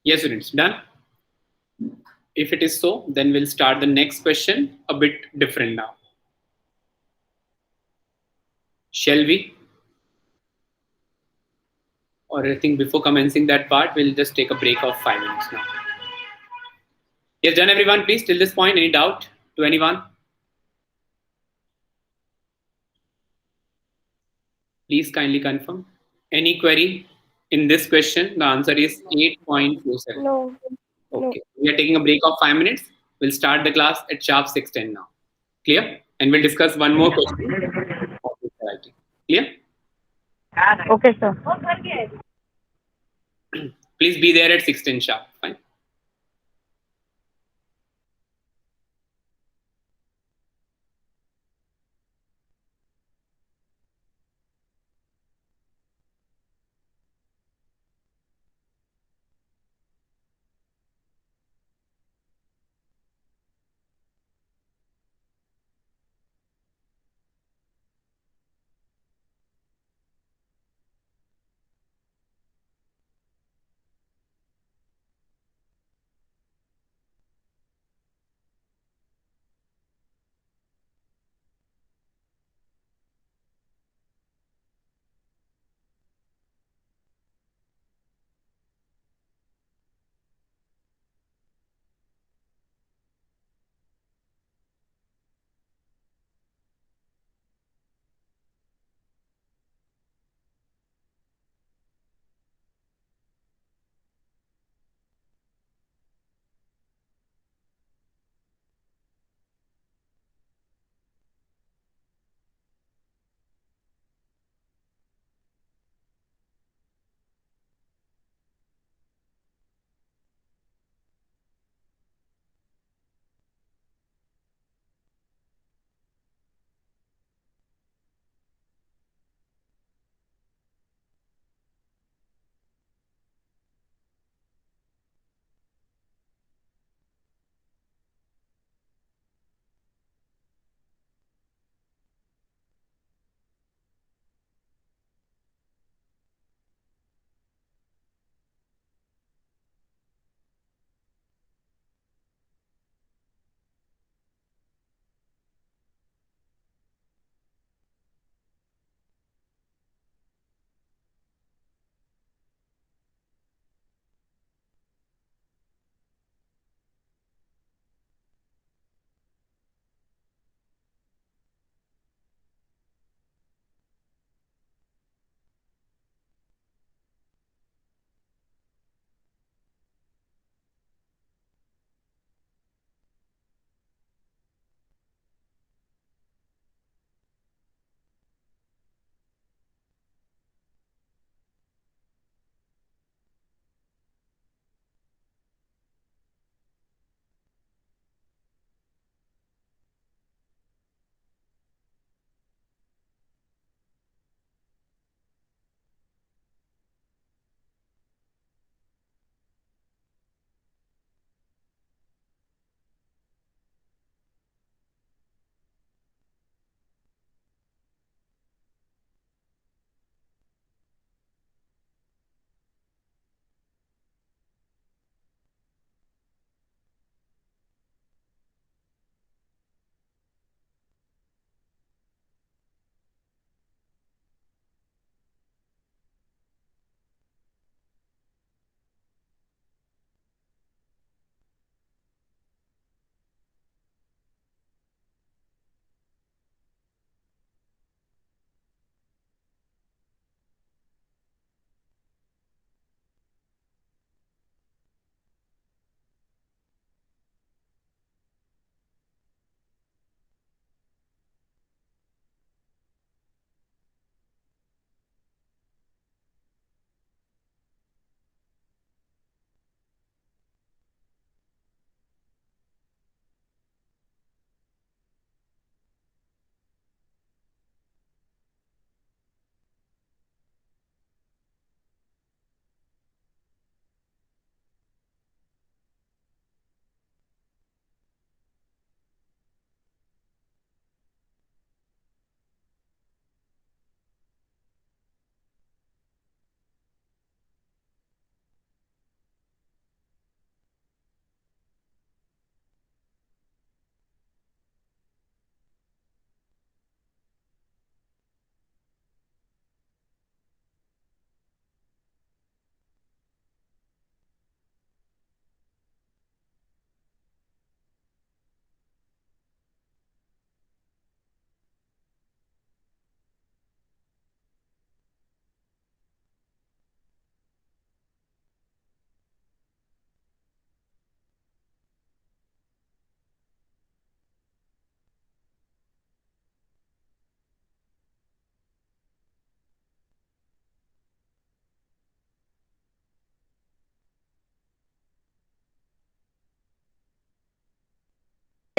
Speaker 1: Yes, students, done? If it is so, then we'll start the next question a bit different now. Shall we? Or I think before commencing that part, we'll just take a break of 5 minutes now. Yes, done everyone, please, till this point, any doubt to anyone? Please kindly confirm. Any query in this question? The answer is 8.47.
Speaker 4: No.
Speaker 1: Okay, we are taking a break of 5 minutes. We'll start the class at sharp 6:10 now. Clear? And we'll discuss one more question. Clear?
Speaker 6: Okay, sir.
Speaker 1: Please be there at 6:10 sharp. Fine.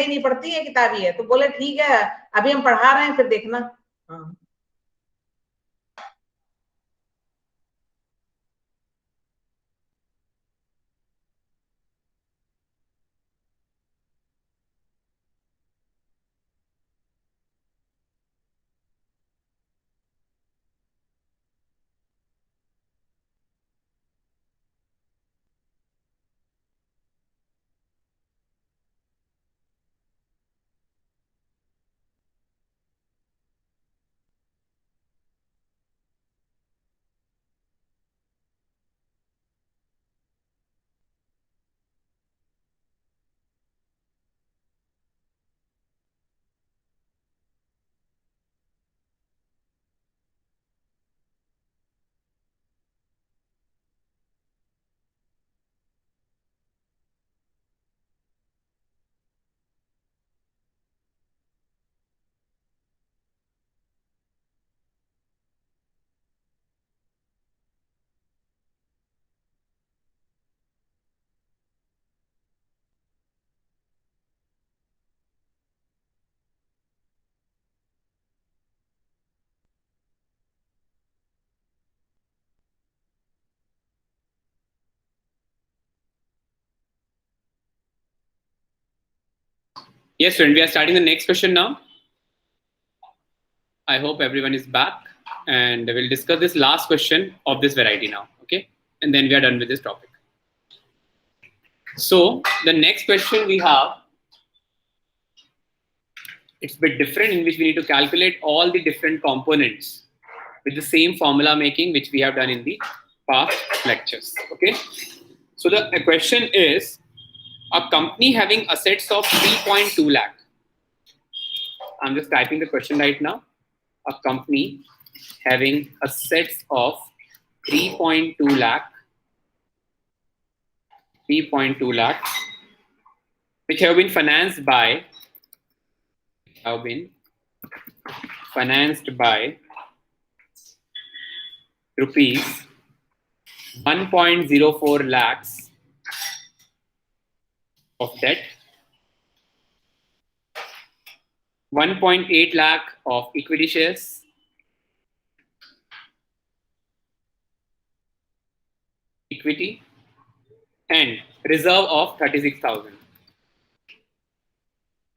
Speaker 3: नहीं पढ़ती है, किताब ही है। तो बोले ठीक है, अभी हम पढ़ा रहे हैं, फिर देखना। हाँ।
Speaker 1: Yes, friend, we are starting the next question now. I hope everyone is back, and we'll discuss this last question of this variety now, okay? And then we are done with this topic. So the next question we have, it's a bit different, in which we need to calculate all the different components with the same formula making which we have done in the past lectures, okay? So the question is, a company having assets of 3.2 lakh. I'm just typing the question right now. A company having assets of 3.2 lakh, which have been financed by rupees 1.04 lakhs of debt, 1.8 lakh of equity shares, and reserve of 36,000.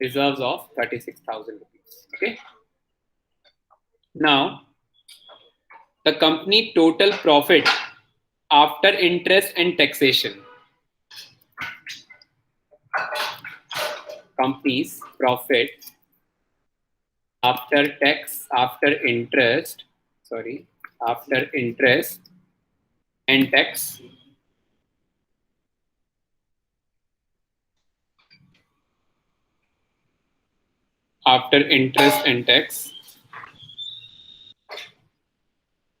Speaker 1: Reserves of 36,000 rupees. Okay. Now, the company total profit after interest and taxation. Company's profit after tax, after interest and tax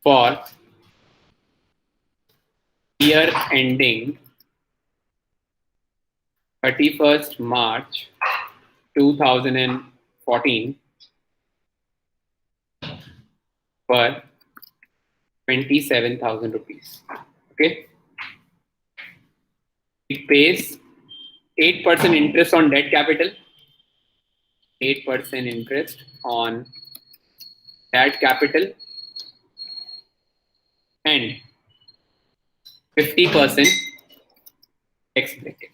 Speaker 1: for year ending 31st March 2014 for 27,000 rupees. Okay. It pays 8% interest on debt capital, 8% interest on debt capital, and 50% tax bracket.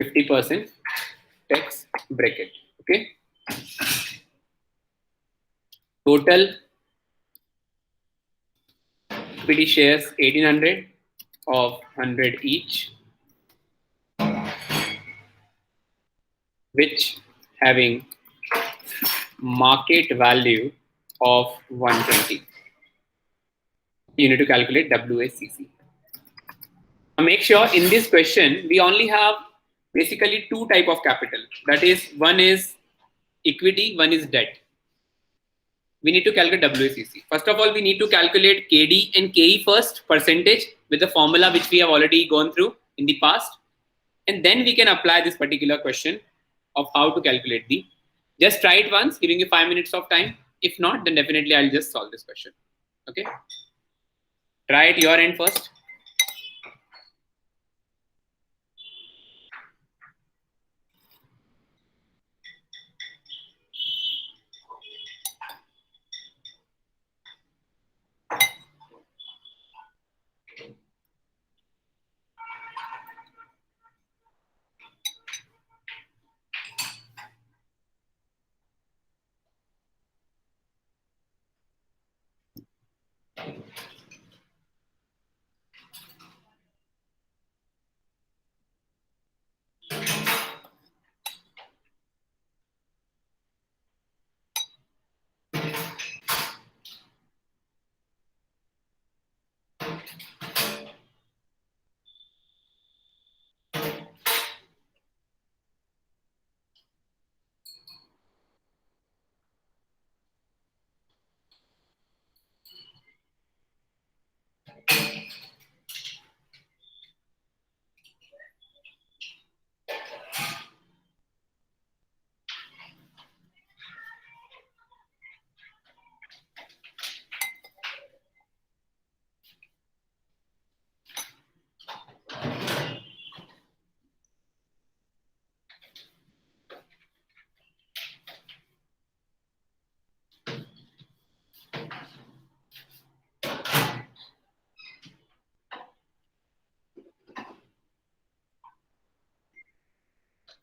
Speaker 1: 50% tax bracket. Okay. Total equity shares 1800 of 100 each, which having market value of 120. You need to calculate WACC. Now make sure in this question we only have basically two type of capital. That is, one is equity, one is debt. We need to calculate WACC. First of all, we need to calculate KD and KE first, percentage, with the formula which we have already gone through in the past. And then we can apply this particular question of how to calculate the. Just try it once, giving you 5 minutes of time. If not, then definitely I'll just solve this question. Okay. Try it your end first.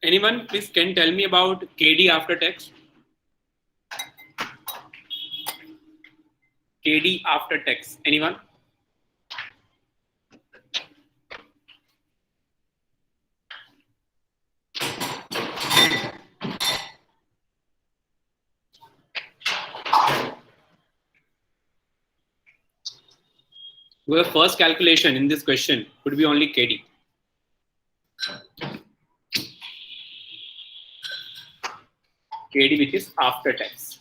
Speaker 1: Anyone, please can tell me about KD after tax? KD after tax. Anyone? The first calculation in this question would be only KD. KD which is after tax.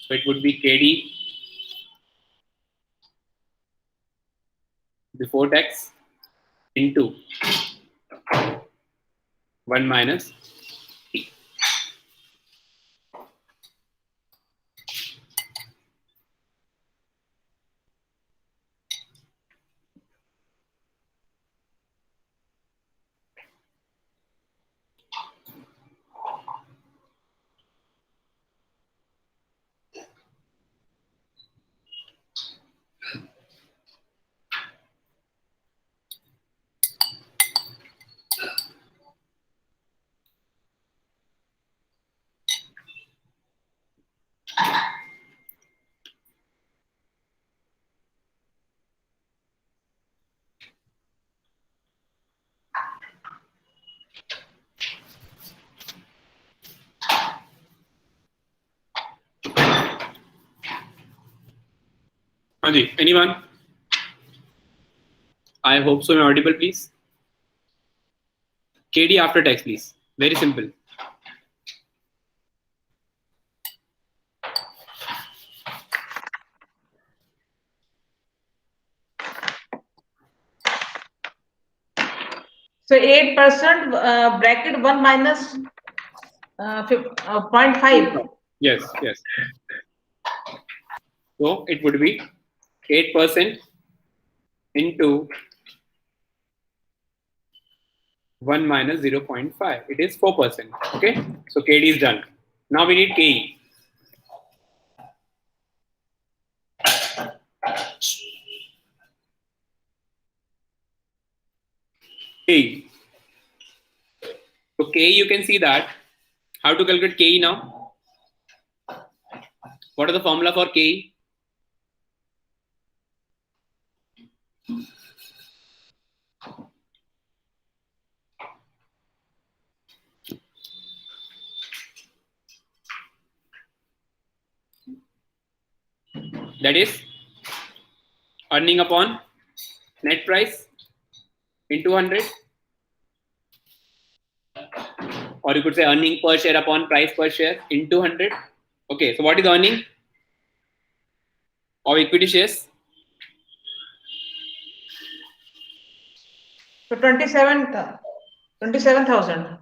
Speaker 1: So it would be KD before tax into 1 minus T. Anji, anyone? I hope so. I'm audible, please. KD after tax, please. Very simple.
Speaker 3: So 8% bracket 1 minus 0.5.
Speaker 1: Yes, yes. So it would be 8% into 1 minus 0.5. It is 4%. Okay. So KD is done. Now we need KE. KE. So KE, you can see that. How to calculate KE now? What is the formula for KE? That is earning upon net price into 100, or you could say earning per share upon price per share into 100. Okay, so what is earning of equity shares?
Speaker 3: So 27,000.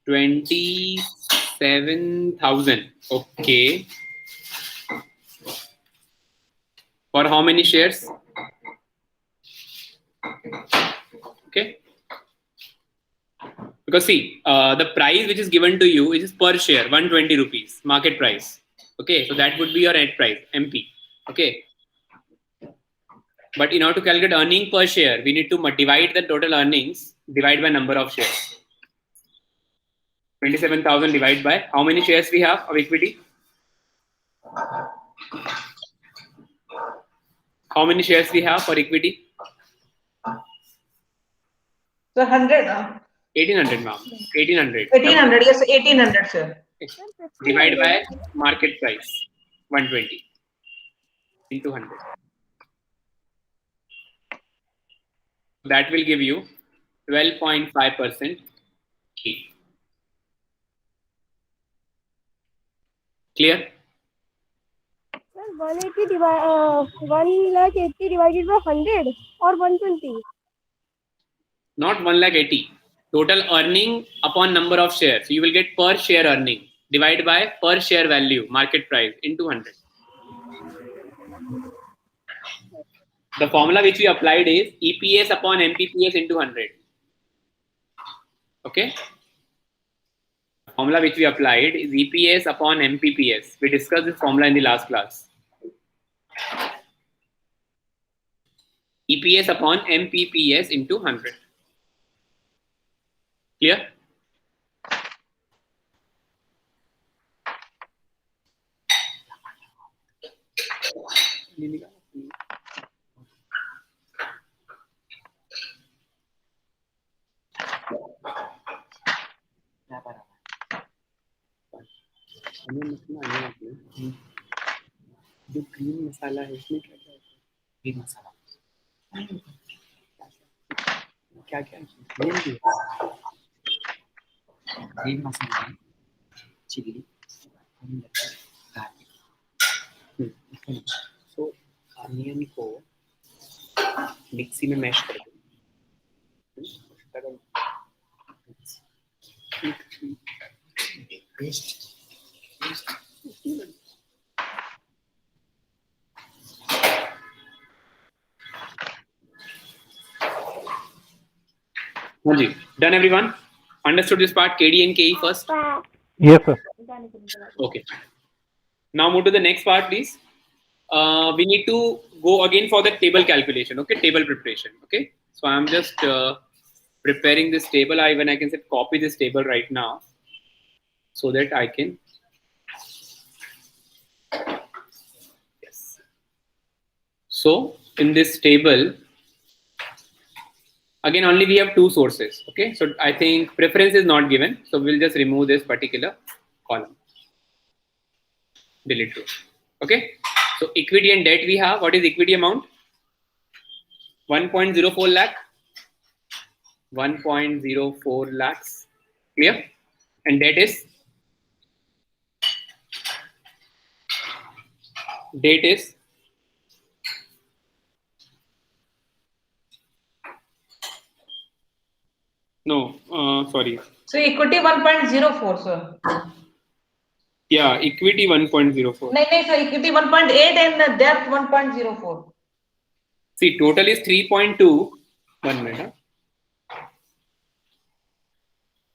Speaker 1: 27,000. Okay. For how many shares? Okay. Because see, the price which is given to you is per share 120 rupees market price. Okay, so that would be your net price MP. Okay. But in order to calculate earning per share, we need to divide the total earnings divide by number of shares. 27,000 divided by how many shares we have of equity? How many shares we have for equity?
Speaker 3: So 100.
Speaker 1: 1800, ma'am. 1800.
Speaker 3: 1800. Yes, 1800, sir.
Speaker 1: Divide by market price 120 into 100. That will give you 12.5% key. Clear?
Speaker 4: Sir, 180 divided by 100 or 120?
Speaker 1: Not 1,80,000. Total earning upon number of shares. So you will get per share earning divided by per share value market price into 100. The formula which we applied is EPS upon MPPS into 100. Okay. The formula which we applied is EPS upon MPPS. We discussed this formula in the last class. EPS upon MPPS into 100. Clear? जो green मसाला है इसमें क्या क्या है? Green मसाला क्या क्या है? Green मसाला, chilli, garlic. सो onion को मिक्सी में मैश कर दो। हाँ जी, done everyone? Understood this part, KD and KE first?
Speaker 5: Yes, sir.
Speaker 1: Okay. Now move to the next part, please. We need to go again for the table calculation, okay? Table preparation, okay? So I'm just preparing this table. I can say copy this table right now so that I can. Yes. So in this table, again, only we have two sources, okay? So I think preference is not given. So we'll just remove this particular column. Delete row, okay? So equity and debt we have. What is equity amount? 1.04 lakh. 1.04 lakhs. Clear? And debt is? Debt is? No, sorry.
Speaker 3: So equity 1.04, sir.
Speaker 1: Yeah, equity 1.04.
Speaker 3: No, sir, equity 1.8 and the debt 1.04.
Speaker 1: See, total is 3.2. 1 minute. Huh?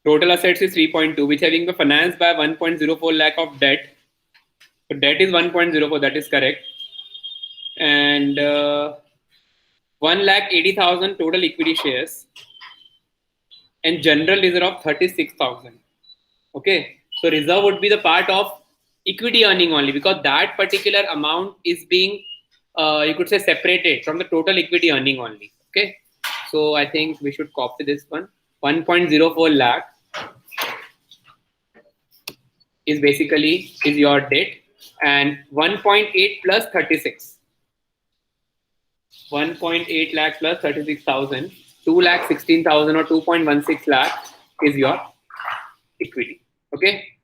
Speaker 1: Total assets is 3.2, which having been financed by 1.04 lakh of debt. So debt is 1.04, that is correct. And 1,80,000 total equity shares. And general reserve of 36,000. Okay, so reserve would be the part of equity earning only, because that particular amount is being, you could say, separated from the total equity earning only. Okay, so I think we should copy this one. 1.04 lakh is basically is your debt, and 1.8 plus 36. 1.8 lakh plus 36,000. 2,16,000 or 2.16 lakh is your equity. Okay,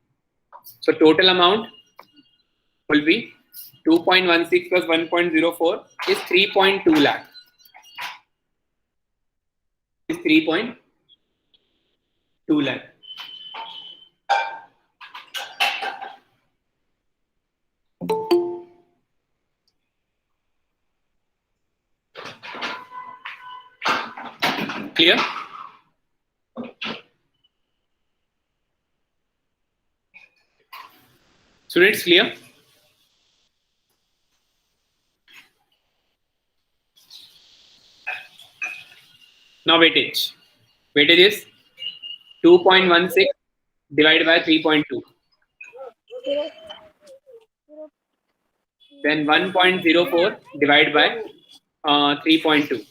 Speaker 1: so total amount will be 2.16 plus 1.04 is 3.2 lakh. Is 3.2 lakh. Clear? Students, clear? Now weightage. Weightage is 2.16 divided by 3.2. Then 1.04 divided by 3.2.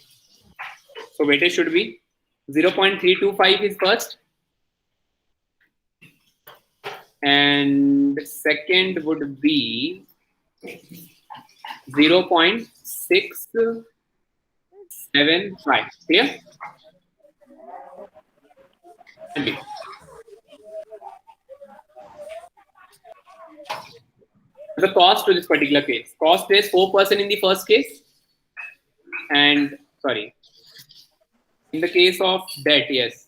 Speaker 1: So weightage should be 0.325 is first. And second would be 0.675. Clear? Okay. The cost to this particular case. Cost is 4% in the first case. And sorry. In the case of debt, yes.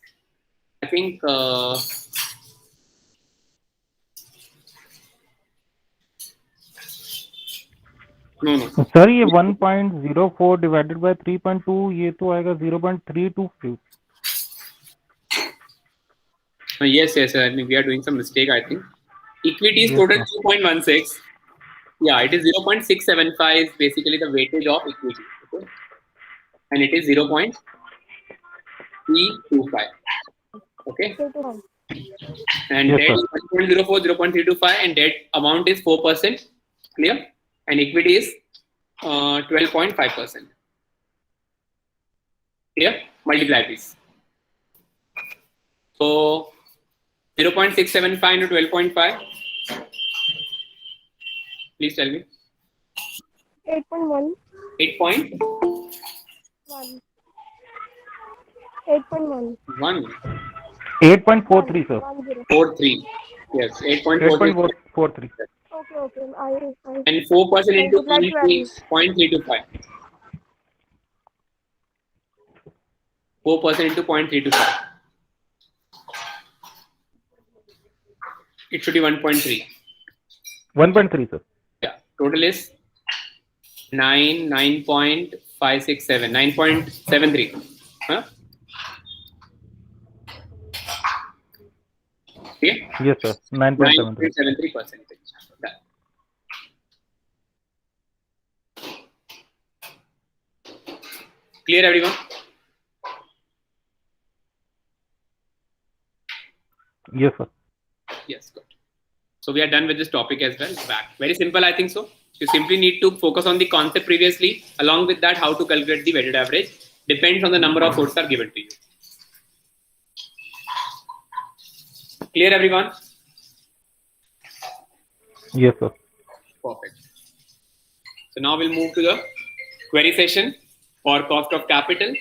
Speaker 1: I think no.
Speaker 5: Sir ये 1.04 divided by 3.2 ये तो आएगा 0.325.
Speaker 1: Yes. I mean, we are doing some mistake, I think. Equity is total 2.16. Yeah, it is 0.675 basically the weightage of equity. Okay? And it is 0.325. Okay.
Speaker 4: 325.
Speaker 1: And
Speaker 5: Yes,
Speaker 1: debt
Speaker 5: sir.
Speaker 1: is 1.04, 0.325, and debt amount is 4%. Clear? And equity is 12.5%. Clear? Multiply please. So 0.675 into 12.5. Please tell me.
Speaker 4: 8.1.
Speaker 1: 8.1.
Speaker 4: 8.1.
Speaker 5: 8.43, sir.
Speaker 4: 10.
Speaker 1: 43. Yes, 8.43.
Speaker 5: 8.43.
Speaker 4: Okay, okay. I
Speaker 1: And 4% into
Speaker 4: multiply 12.
Speaker 1: 0.325. 4% into 0.325. It should be 1.3.
Speaker 5: 1.3, sir.
Speaker 1: Yeah. Total is 9.567. 9.73. Huh? Okay.
Speaker 5: Yes, sir. 9.73.
Speaker 1: 9.73%. Done. Clear, everyone?
Speaker 5: Yes, sir.
Speaker 1: Yes, good. So we are done with this topic as well. Back. Very simple, I think so. You simply need to focus on the concept previously. Along with that, how to calculate the weighted average. Depends on the number of votes are given to you. Clear, everyone?
Speaker 5: Yes, sir.
Speaker 1: Perfect. So now we'll move to the query session for cost of capital.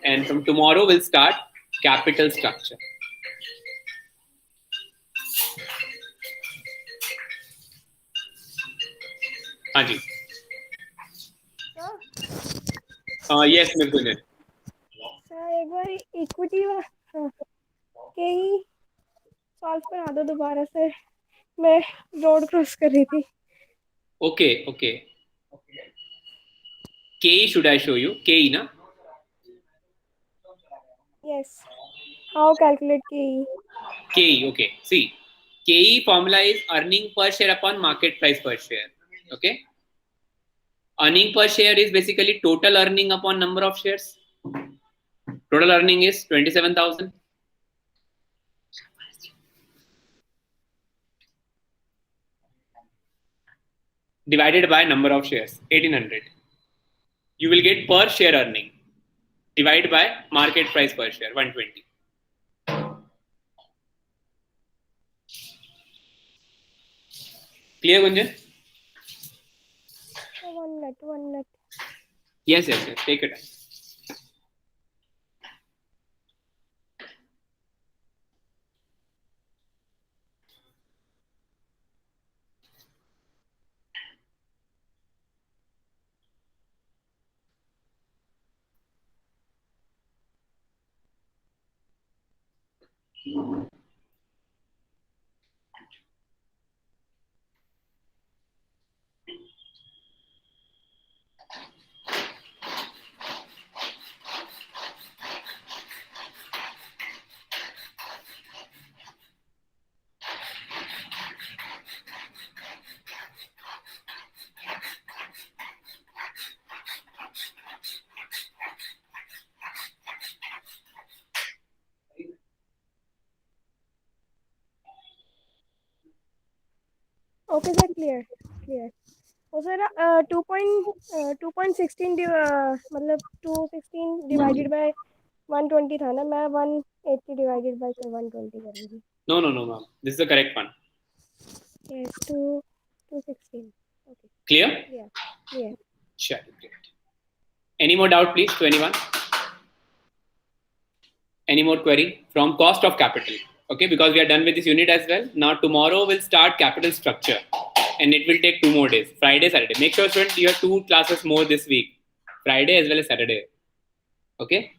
Speaker 1: And from tomorrow, we'll start capital structure. हाँ जी. Yes, Ms. Gunjan.
Speaker 4: Sir एक बार equity के ही solve करा दो दोबारा से. मैं road cross कर रही थी.
Speaker 1: Okay, okay. KE should I show you? KE, na?
Speaker 4: Yes. How calculate KE?
Speaker 1: KE, okay. See, KE formula is earning per share upon market price per share. Okay. Earning per share is basically total earning upon number of shares. Total earning is 27,000. Divided by number of shares, 1800. You will get per share earning. Divide by market price per share, 120. Clear, Gunjan?
Speaker 4: One minute.
Speaker 1: Yes, yes, yes. Take your time.
Speaker 4: Okay, sir. Clear. तो sir 2.16 मतलब 216 divided by 120 था ना. मैं 180 divided by 120 करूँगी.
Speaker 1: No, ma'am. This is the correct one.
Speaker 4: Yes, 216. Okay.
Speaker 1: Clear?
Speaker 4: Yeah.
Speaker 1: Sure. Great. Any more doubt, please, to anyone? Any more query from cost of capital? Okay, because we are done with this unit as well. Now tomorrow we'll start capital structure, and it will take 2 more days. Friday, Saturday. Make sure, students, you have 2 classes more this week. Friday as well as Saturday. Okay.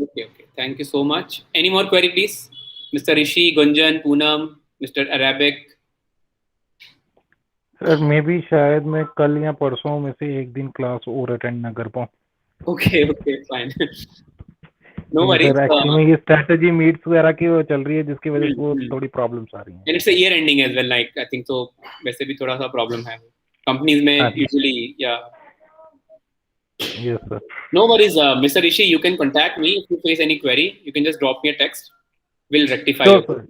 Speaker 1: Okay. Thank you so much. Any more query, please? Mr. Rishi, Gunjan, Poonam, Mr. Arabic.
Speaker 5: Sir मैं भी शायद मैं कल या परसों में से एक दिन क्लास और अटेंड ना कर पाऊँ.
Speaker 1: Okay, fine. No worries.
Speaker 5: Sir actually में ये स्ट्रेटजी मीट्स वगैरह की वो चल रही है जिसकी वजह से वो थोड़ी प्रॉब्लम्स आ रही हैं.
Speaker 1: And it's a year ending as well, like I think so. वैसे भी थोड़ा सा प्रॉब्लम है कंपनीज में usually, yeah.
Speaker 5: Yes, sir.
Speaker 1: No worries, Mr. Rishi. You can contact me if you face any query. You can just drop me a text. We'll rectify
Speaker 5: Sure,
Speaker 1: it.
Speaker 5: sir.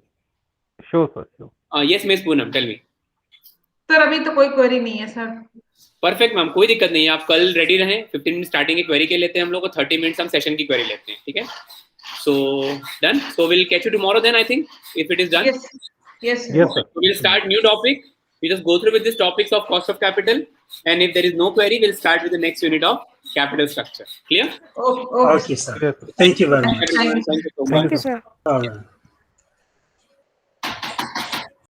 Speaker 5: Sure, sir. Sure.
Speaker 1: Yes, Miss Poonam, tell me.
Speaker 3: Sir अभी तो कोई query नहीं है sir.
Speaker 1: Perfect ma'am, कोई दिक्कत नहीं है. आप कल रेडी रहें. 15 मिनट स्टार्टिंग की क्वेरी के लेते हैं हम लोग को. 30 मिनट्स हम सेशन की क्वेरी लेते हैं. ठीक है. So done. So we'll catch you tomorrow then. I think if it is done.
Speaker 3: Yes. Yes. Sir.
Speaker 5: Yes, sir.
Speaker 1: So we'll start new topic. We just go through with these topics of cost of capital, and if there is no query, we'll start with the next unit of capital structure. Clear?
Speaker 3: Okay.
Speaker 2: Okay, sir.
Speaker 5: Yes, sir.
Speaker 2: Thank you very much.
Speaker 1: Everyone, thank you so much.
Speaker 4: Thank you, sir.
Speaker 2: All right.